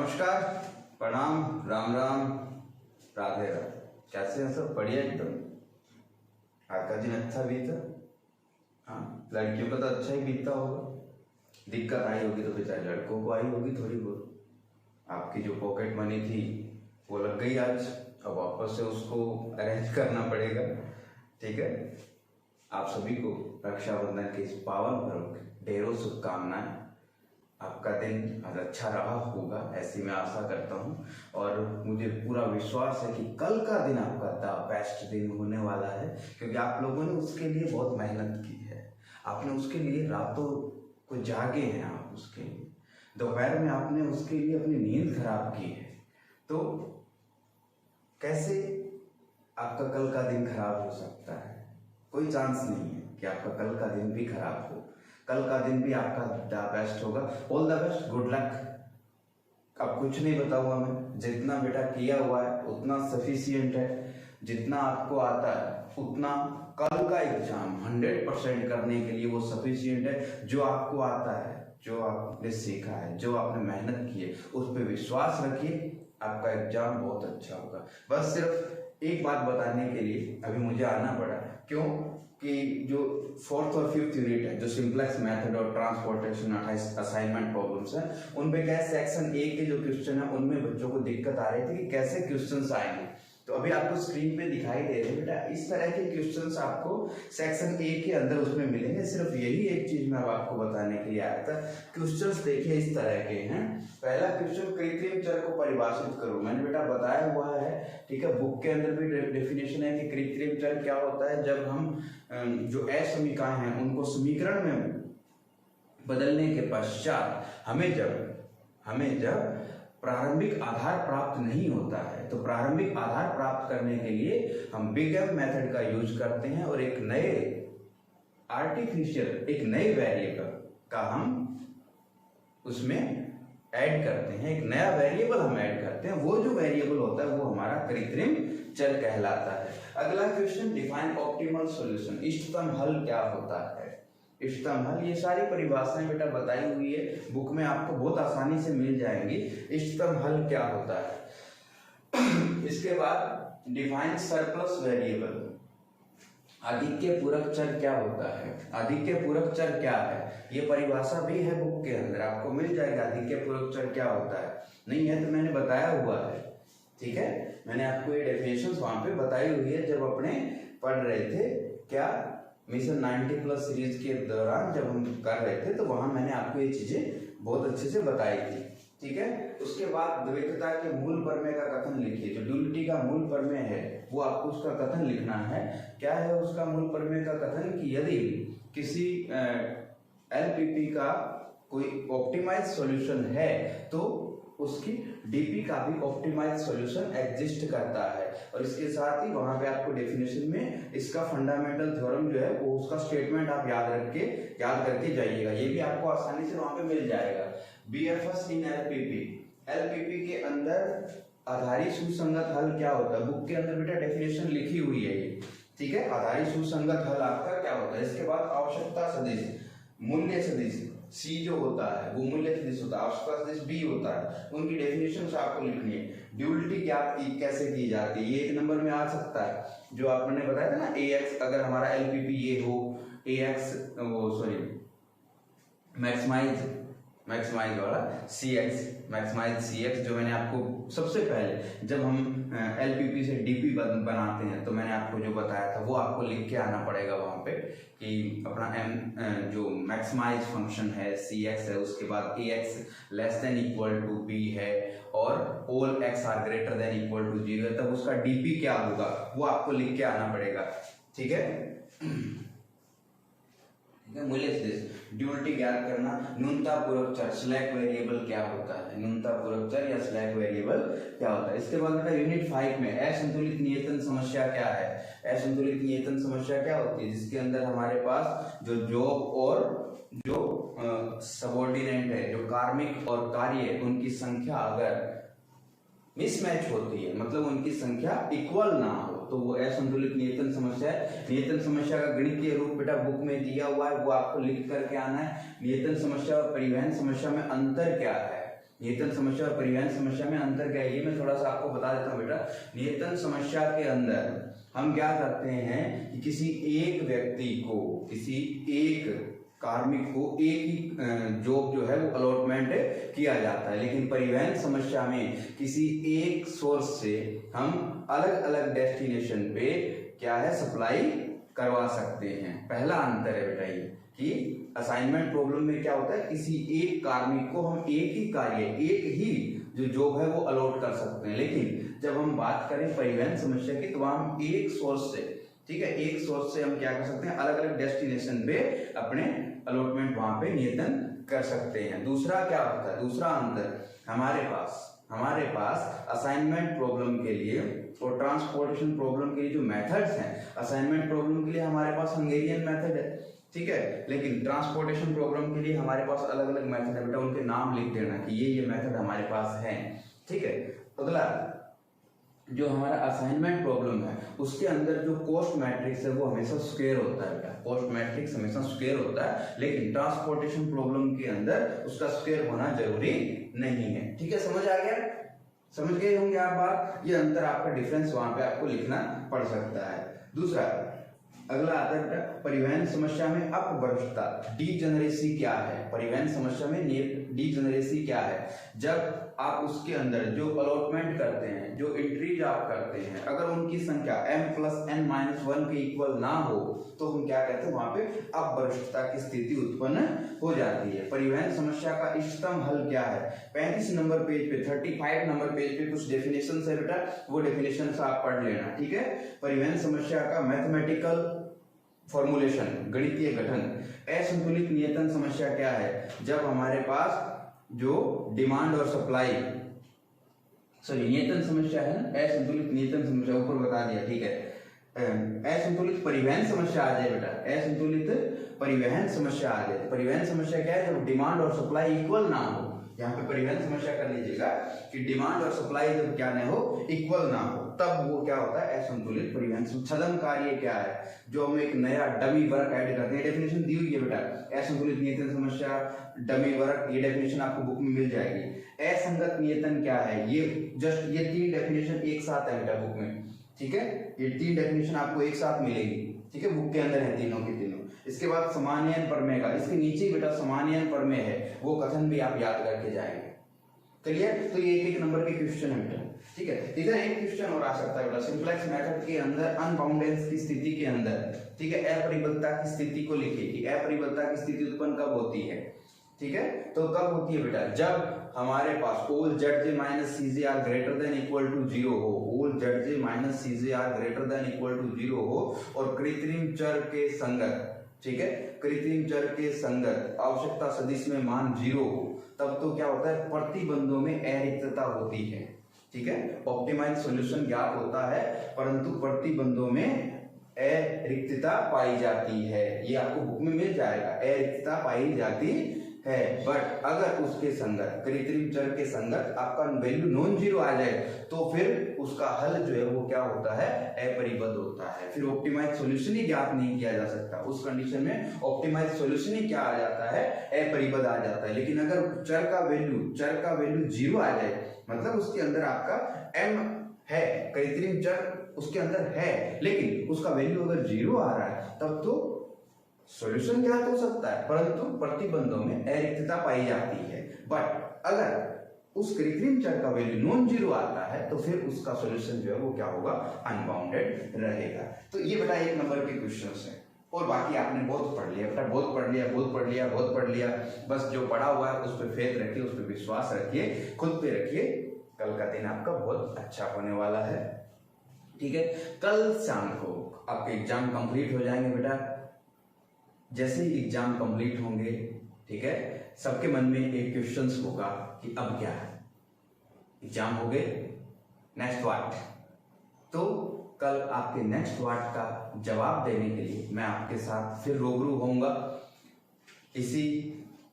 नमस्कार, प्रणाम, राम राम, राधे राधे। कैसे हैं सब? बढ़िया एकदम। आज का दिन अच्छा बीता? हाँ, लड़कियों का तो अच्छा ही बीतता होगा। दिक्कत आई होगी तो बेचारे लड़कों को आई होगी थोड़ी बहुत। आपकी जो पॉकेट मनी थी वो लग गई आज, अब वापस से उसको अरेंज करना पड़ेगा। ठीक है, आप सभी को रक्षाबंधन के इस पावन पर्व की ढेरों शुभकामनाएं। आपका दिन आज अच्छा रहा होगा ऐसी मैं आशा करता हूँ, और मुझे पूरा विश्वास है कि कल का दिन आपका द बेस्ट दिन होने वाला है, क्योंकि आप लोगों ने उसके लिए बहुत मेहनत की है। आपने उसके लिए रातों को जागे हैं, आप उसके लिए दोपहर में आपने उसके लिए अपनी नींद खराब की है। तो कैसे आपका कल का दिन खराब हो सकता है? कोई चांस नहीं है कि आपका कल का दिन भी खराब हो। कल का दिन भी आपका द बेस्ट होगा। All the best, good luck. अब कुछ नहीं बताऊंगा मैं, जितना बेटा किया हुआ है उतना सफिशिएंट है। जितना आपको आता है उतना कल का एग्जाम 100% करने के लिए वो सफिशिएंट है। जो आपको आता है, जो आपने सीखा है, जो आपने मेहनत की है, उस पर विश्वास रखिए, आपका एग्जाम बहुत अच्छा होगा। बस सिर्फ एक बात बताने के लिए अभी मुझे आना पड़ा। क्यों? कि जो 4th और 5th यूनिट है, जो सिंपलेक्स मेथड और ट्रांसपोर्टेशन असाइनमेंट प्रॉब्लम्स हैं, उनपे क्या सेक्शन ए के जो क्वेश्चन है उनमें बच्चों को दिक्कत आ रही थी कि कैसे क्वेश्चंस आएंगे। तो अभी आपको स्क्रीन पे दिखाई दे रहे हैं बेटा, इस तरह के क्वेश्चंस आपको सेक्शन ए के अंदर उसमें मिलेंगे। सिर्फ यही एक चीज मैं आपको बताने के लिए आया था। क्वेश्चंस देखिए इस तरह के हैं। पहला क्वेश्चन, कृत्रिम चर को परिभाषित करो। मैंने बेटा बताया हुआ है, ठीक है, बुक के अंदर भी डेफिनेशन है कि कृत्रिम चर क्या होता है। जब हम जो असमीकाएं हैं उनको समीकरण में बदलने के पश्चात हमें जब प्रारंभिक आधार प्राप्त नहीं होता है, तो प्रारंभिक आधार प्राप्त करने के लिए हम बिग एम मेथड का यूज करते हैं और एक नए वेरिएबल का हम उसमें ऐड करते हैं। एक नया वेरिएबल हम ऐड करते हैं, वो जो वेरिएबल होता है वो हमारा कृत्रिम चर कहलाता है। अगला क्वेश्चन, डिफाइन ऑप्टिमल सॉल्यूशन। इष्टतम हल क्या होता है? इष्टतम हल, ये सारी परिभाषाएं बेटा बताई हुई है बुक में, आपको बहुत आसानी से मिल जाएंगी। इष्टतम हल क्या होता है? इसके बाद डिफाइन सरप्लस वेरिएबल। आदित्य पूरक चर क्या होता है? आदित्य पूरक चर क्या है? ये परिभाषा भी है बुक के अंदर, आपको मिल जाएगा। आदित्य पूरक चर क्या होता है? नहीं है तो मैंने बताया हुआ है, ठीक है, मैंने आपको ये डेफिनेशन वहां पे बताई हुई है जब अपने पढ़ रहे थे क्या मिशन 90+ सीरीज के दौरान जब हम कर रहे थे, तो वहां मैंने आपको ये चीजें बहुत अच्छे से बताई थी, ठीक है। उसके बाद द्वैतता के मूल प्रमेय का कथन लिखिए। जो ड्यूलिटी का मूल प्रमेय है वो आपको उसका कथन लिखना है। क्या है उसका मूल प्रमेय का कथन? कि यदि किसी एलपीपी का कोई ऑप्टिमाइज सॉल्यूशन है तो उसकी डीपी का भी ऑप्टिमाइज सॉल्यूशन एग्जिस्ट करता है। और इसके साथ ही वहां पे आपको डेफिनेशन में इसका फंडामेंटल थ्योरम जो है वो उसका स्टेटमेंट आप याद करके जाइएगा। ये भी आपको आसानी से वहां पे मिल जाएगा। बीएफएस इन एलपीपी के अंदर आधारी सुसंगत हल क्या होता है? बुक के अंदर बेटा डेफिनेशन लिखी हुई है ये, ठीक है। आधारी सुसंगत हल आपका क्या होता है? इसके बाद आवश्यकता सदिश, मूल्य सदिश सी जो होता है वो मूल्य सदिश होता है, आवश्यकता सदिश बी होता है। उनकी डेफिनेशन आपको लिखनी है। ड्यूलिटी कैसे की जाती है? ये 1 नंबर में आ सकता है, जो आपने बताया था ना, AX अगर हमारा LPP ये हो, AX मैक्सिमाइज वाला मैक्सिमाइज CX, जो मैंने आपको सबसे पहले जब हम LPP से DP बनाते हैं तो मैंने आपको जो बताया था वो आपको लिख के आना पड़ेगा वहां पे कि अपना जो मैक्सिमाइज फंक्शन है CX है, उसके बाद AX less than equal to B है और all x are greater than equal to 0 है, तब उसका DP क्या होगा वो आपको लिख के आना पड़ेगा, ठीक है। मूल्य सदिश, ड्यूलिटी ज्ञात करना। न्यूनता पूरक चर, स्लैक वेरिएबल क्या होता है? न्यूनता पूरक चर या स्लैक वेरिएबल क्या होता है? इसके बाद बेटा यूनिट 5 में असंतुलित नियतन समस्या क्या है? असंतुलित नियतन समस्या क्या होती है? जिसके अंदर हमारे पास जो जॉब और जो सबऑर्डिनेट है, जो कार्मिक और कार्य, उनकी संख्या अगर मिसमैच होती है, मतलब उनकी संख्या इक्वल ना हो, तो वो असंतुलित नियतन समस्या है। नियतन समस्या का गणितीय रूप बेटा बुक में दिया हुआ है, वो आपको लिख करके आना है। नियतन समस्या और परिवहन समस्या में अंतर क्या है? नियतन समस्या और परिवहन समस्या में अंतर क्या है ये मैं थोड़ा सा आपको बता देता हूँ बेटा। नियतन समस्या के अंदर हम क्या करते हैं कि किसी एक व्यक्ति को, किसी एक कार्मिक को एक ही जॉब जो है वो अलॉटमेंट किया जाता है, लेकिन परिवहन समस्या में किसी एक सोर्स से हम अलग अलग डेस्टिनेशन पे क्या है सप्लाई करवा सकते हैं। पहला अंतर है बेटा ये कि असाइनमेंट प्रॉब्लम में क्या होता है, किसी एक कार्मिक को हम एक ही कार्य, एक ही जो जॉब है वो अलॉट कर सकते हैं, लेकिन जब हम बात करें परिवहन समस्या की तो वहां हम एक सोर्स से, ठीक है, एक सोर्स से हम क्या कर सकते हैं, अलग अलग डेस्टिनेशन पे अपने अलॉटमेंट वहां पे नियतन कर सकते हैं। दूसरा क्या होता है, दूसरा अंतर हमारे पास असाइनमेंट प्रॉब्लम के लिए और ट्रांसपोर्टेशन प्रॉब्लम के लिए जो मेथड्स हैं, असाइनमेंट प्रॉब्लम के लिए हमारे पास हंगेरियन मेथड है, ठीक है, लेकिन ट्रांसपोर्टेशन प्रॉब्लम के लिए हमारे पास अलग अलग मेथड है बेटा, उनके नाम लिख देना कि ये मेथड हमारे पास है, ठीक है। अगला जो हमारा असाइनमेंट प्रॉब्लम है उसके अंदर जो कॉस्ट मैट्रिक्स है वो हमेशा स्क्वायर होता है बेटा, कॉस्ट मैट्रिक्स हमेशा स्क्वायर होता है, लेकिन ट्रांसपोर्टेशन प्रॉब्लम के अंदर उसका स्क्वायर होना जरूरी नहीं है, ठीक है। समझ आ गया, समझ गए होंगे आप बात, ये अंतर आपका डिफरेंस वहां पे आपको लिखना पड़ सकता है। दूसरा अगला आता है परिवहन समस्या में अपभ्रष्टता, डीजेनरेसी क्या है, परिवहन समस्या में डीजेनरेसी क्या है, जब आप उसके अंदर जो अलॉटमेंट करते हैं, जो एंट्रीज आप करते हैं, अगर उनकी संख्या m+n-1 के इक्वल ना हो तो हम क्या कहते हैं, वहां पे अपभ्रष्टता की स्थिति उत्पन्न हो जाती है। परिवहन समस्या का इष्टतम हल क्या है, 35 नंबर पेज पे, 35 नंबर पेज पे कुछ डेफिनेशन है बेटा, वो डेफिनेशन आप पढ़ लेना, ठीक है। परिवहन समस्या का मैथमेटिकल फॉर्मुलेशन, गणितीय गठन। असंतुलित नियतन समस्या क्या है, जब हमारे पास जो डिमांड और सप्लाई, सॉरी नियतन समस्या है ना, असंतुलित नियतन समस्या ऊपर बता दिया, ठीक है। असंतुलित परिवहन समस्या आ जाए बेटा, असंतुलित परिवहन समस्या आ जाए। परिवहन समस्या क्या है, जब डिमांड और सप्लाई इक्वल ना हो, यहाँ पे परिवहन समस्या कर लीजिएगा कि डिमांड और सप्लाई जब क्या ना हो, इक्वल ना हो, तब वो क्या होता है, असंतुलित परिवहन। छदम कार्य क्या है, जो हम एक नया डमी वर्क ऐड करते हैं, डेफिनेशन दी हुई है बेटा, असंतुलित नियतन समस्या, डमी वर्क, ये डेफिनेशन आपको बुक में मिल जाएगी। असंगत नियतन क्या है, ये जस्ट ये 3 डेफिनेशन एक साथ है बेटा बुक में, ठीक है, ये 3 डेफिनेशन आपको एक साथ मिलेगी, ठीक है, बुक के अंदर है तीनों की तीनों। इसके बाद समानयन प्रमेय का, इसके नीचे बेटा समानयन प्रमेय है, वो कथन भी आप याद करके जाएंगे, क्लियर। तो ये एक नंबर के क्वेश्चन है बेटा, ठीक है। इधर एक क्वेश्चन और आ सकता है बेटा, सिंप्लेक्स मेथड के अंदर अनबाउंडेंस की स्थिति के अंदर, ठीक है, अपरिबद्धता की स्थिति को लिखिए कि अपरिबद्धता की स्थिति उत्पन्न कब होती है, ठीक है। तो कब होती है बेटा, जब हमारे पास all zj minus cj are greater than equal to 0 हो, all zj minus cj are greater than equal to 0 हो और कृत्रिम चर के संगत, ठीक है, कृत्रिम चर के संगत आवश्यकता सदिश में मान 0 हो, तब तो क्या होता है, प्रतिबंधों में अरिक्तता होती है, ठीक है। ऑप्टिमाइज सॉल्यूशन ज्ञात होता है परंतु प्रतिबंधों में अरिक्तता पाई जाती है, ये आपको बुक में मिल जाएगा, अरिक्तता पाई जाती है। बट अगर उसके संगत, कृत्रिम चर के संगत आपका वैल्यू नॉन जीरो आ जाए तो फिर उसका हल जो है वो क्या होता है, अपरिबद्ध होता है, फिर ऑप्टिमाइज सॉल्यूशन ही ज्ञात नहीं किया जा सकता। उस कंडीशन में ऑप्टिमाइज सॉल्यूशन ही क्या आ जाता है, अपरिबद्ध आ जाता है। लेकिन अगर चर का वैल्यू जीरो आ जाए, मतलब उसके अंदर आपका m है, कृत्रिम चर उसके अंदर है, लेकिन उसका वैल्यू अगर जीरो आ रहा है तब तो सॉल्यूशन ज्ञात हो सकता है परंतु प्रतिबंधों में अरिक्तता पाई जाती है। बट अगर उस कृत्रिम चर का वैल्यू नॉन जीरो आता है तो फिर उसका सॉल्यूशन जो है वो क्या होगा, अनबाउंडेड रहेगा। तो ये बेटा 1 नंबर के क्वेश्चंस हैं और बाकी आपने बहुत पढ़ लिया बेटा, बहुत पढ़ लिया। बस जो पढ़ा हुआ है उस पर फेथ रखिए, उस पर विश्वास रखिए, खुद पे रखिए, कल का दिन आपका बहुत अच्छा होने वाला है, ठीक है। कल शाम को आपके एग्जाम कंप्लीट हो जाएंगे बेटा। जैसे ही एग्जाम कंप्लीट होंगे, ठीक है, सबके मन में एक क्वेश्चन होगा कि अब क्या है, एग्जाम हो गए, नेक्स्ट व्हाट। तो कल आपके नेक्स्ट व्हाट का जवाब देने के लिए मैं आपके साथ फिर रूबरू होऊंगा इसी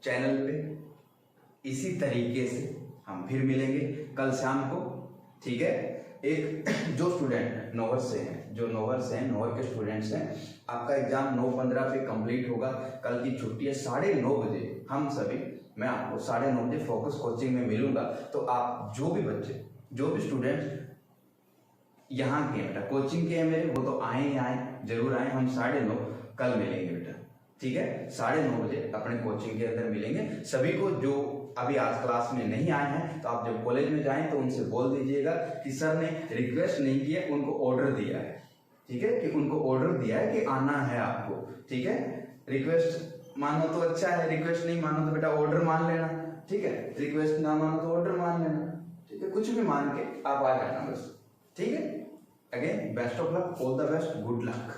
चैनल पे, इसी तरीके से हम फिर मिलेंगे कल शाम को, ठीक है। एक जो स्टूडेंट नोवर से हैं, नोवर के स्टूडेंट्स हैं, आपका एग्जाम 9:15 पे कंप्लीट होगा। कल की छुट्टी है, 9:30 बजे हम सभी मैं आपको 9:30 बजे फोकस कोचिंग में मिलूंगा। तो आप जो भी बच्चे, जो भी स्टूडेंट यहाँ के बेटा कोचिंग के हैं मेरे, वो तो आए ही आए, जरूर आए। हम 9:30 कल मिलेंगे बेटा, ठीक है? 9:30 बजे अपने कोचिंग के अंदर मिलेंगे। सभी को जो अभी आज क्लास में नहीं आए हैं, तो आप जब कॉलेज में जाएं तो उनसे बोल दीजिएगा कि सर ने रिक्वेस्ट नहीं किया, उनको ऑर्डर दिया है, ठीक है? कि उनको ऑर्डर दिया है कि आना है आपको, ठीक है? रिक्वेस्ट मानो तो अच्छा है, रिक्वेस्ट नहीं मानो तो बेटा ऑर्डर मान लेना, ठीक है? रिक्वेस्ट ना मानो तो ऑर्डर मान लेना, ठीक है? कुछ भी मान के आप आ जाना बस, ठीक है? Again best of luck, all the best, good luck.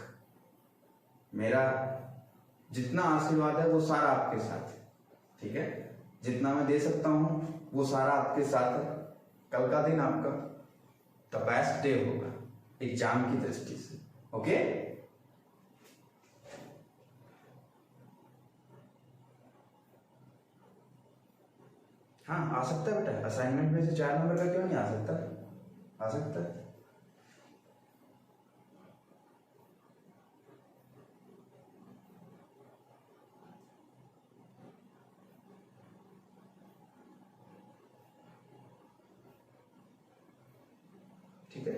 मेरा जितना आशीर्वाद है वो सारा आपके साथ है, ठीक है? जितना मैं दे सकता हूँ वो सारा आपके साथ है। कल का दिन आपका द बेस्ट डे होगा एग्जाम की दृष्टि से, ओके? हाँ आ सकता है बेटा, असाइनमेंट में से 4 नंबर का क्यों नहीं आ सकता? आ सकता है। ठीक है?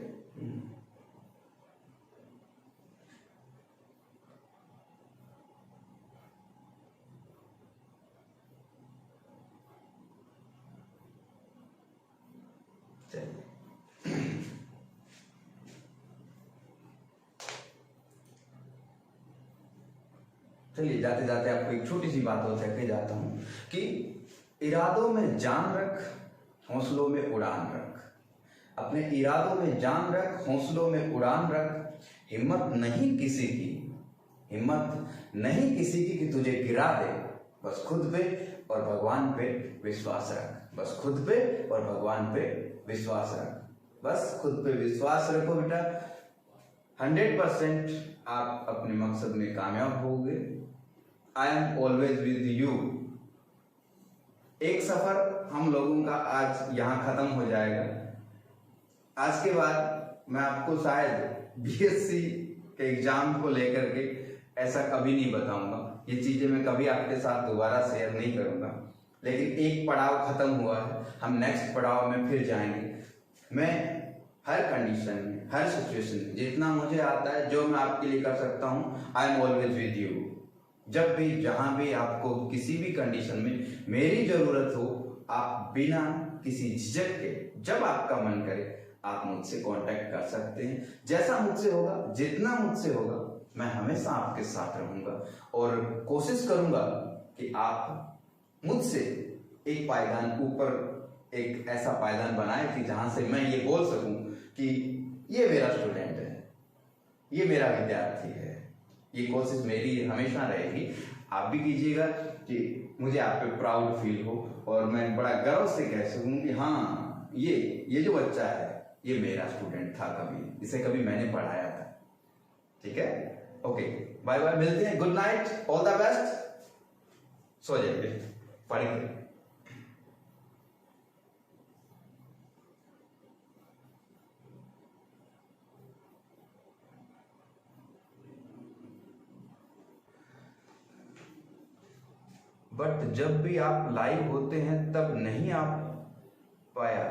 चलिए जाते जाते आपको एक छोटी सी बात और कह के जाता हूं कि इरादों में जान रख, हौसलों में उड़ान रख। अपने इरादों में जान रख, हौसलों में उड़ान रख। हिम्मत नहीं किसी की, हिम्मत नहीं किसी की कि तुझे गिरा दे। बस खुद पे और भगवान पे विश्वास रख। बस खुद पे और भगवान पे विश्वास रख। बस खुद पे विश्वास रखो बेटा, 100% आप अपने मकसद में कामयाब होगे। I am always with you. एक सफर हम लोगों का आज यहाँ खत्म हो जाएगा। आज के बाद मैं आपको शायद बीएससी के एग्जाम को लेकर के ऐसा कभी नहीं बताऊंगा। ये चीजें मैं कभी आपके साथ दोबारा शेयर नहीं करूंगा। लेकिन एक पड़ाव खत्म हुआ है, हम नेक्स्ट पड़ाव में फिर जाएंगे। मैं हर कंडीशन में, हर सिचुएशन में जितना मुझे आता है, जो मैं आपके लिए कर सकता हूँ, I am always with you. जब भी जहां भी आपको किसी भी कंडीशन में मेरी जरूरत हो, आप बिना किसी झिझक के जब आपका मन करे आप मुझसे कांटेक्ट कर सकते हैं। जैसा मुझसे होगा, जितना मुझसे होगा, मैं हमेशा आपके साथ रहूंगा और कोशिश करूंगा कि आप मुझसे एक पायदान ऊपर, एक ऐसा पायदान बनाए कि जहां से मैं ये बोल सकूं कि ये मेरा स्टूडेंट है, ये मेरा विद्यार्थी है। ये कोशिश मेरी हमेशा रहेगी। आप भी कीजिएगा कि मुझे आप पे प्राउड फील हो और मैं बड़ा गर्व से कह सकूं कि हाँ, ये जो बच्चा है ये मेरा स्टूडेंट था, कभी इसे कभी मैंने पढ़ाया था। ठीक है? ओके, बाय बाय, मिलते हैं। Good night, all the best. सो जाइए, पढ़िए। बट जब भी आप लाइव होते हैं तब नहीं आ पाया।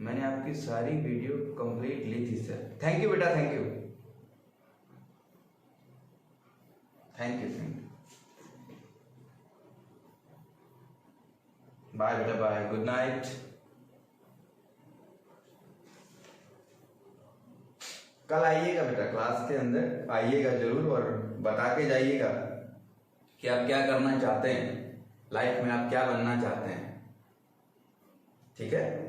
मैंने आपकी सारी वीडियो कंप्लीट ली थी सर। थैंक यू बेटा, thank you, thank you, thank you. Bye बेटा, बाय, गुड नाइट। कल आइएगा बेटा, क्लास के अंदर आइएगा जरूर और बता के जाइएगा कि आप क्या करना चाहते हैं लाइफ में, आप क्या बनना चाहते हैं। ठीक है?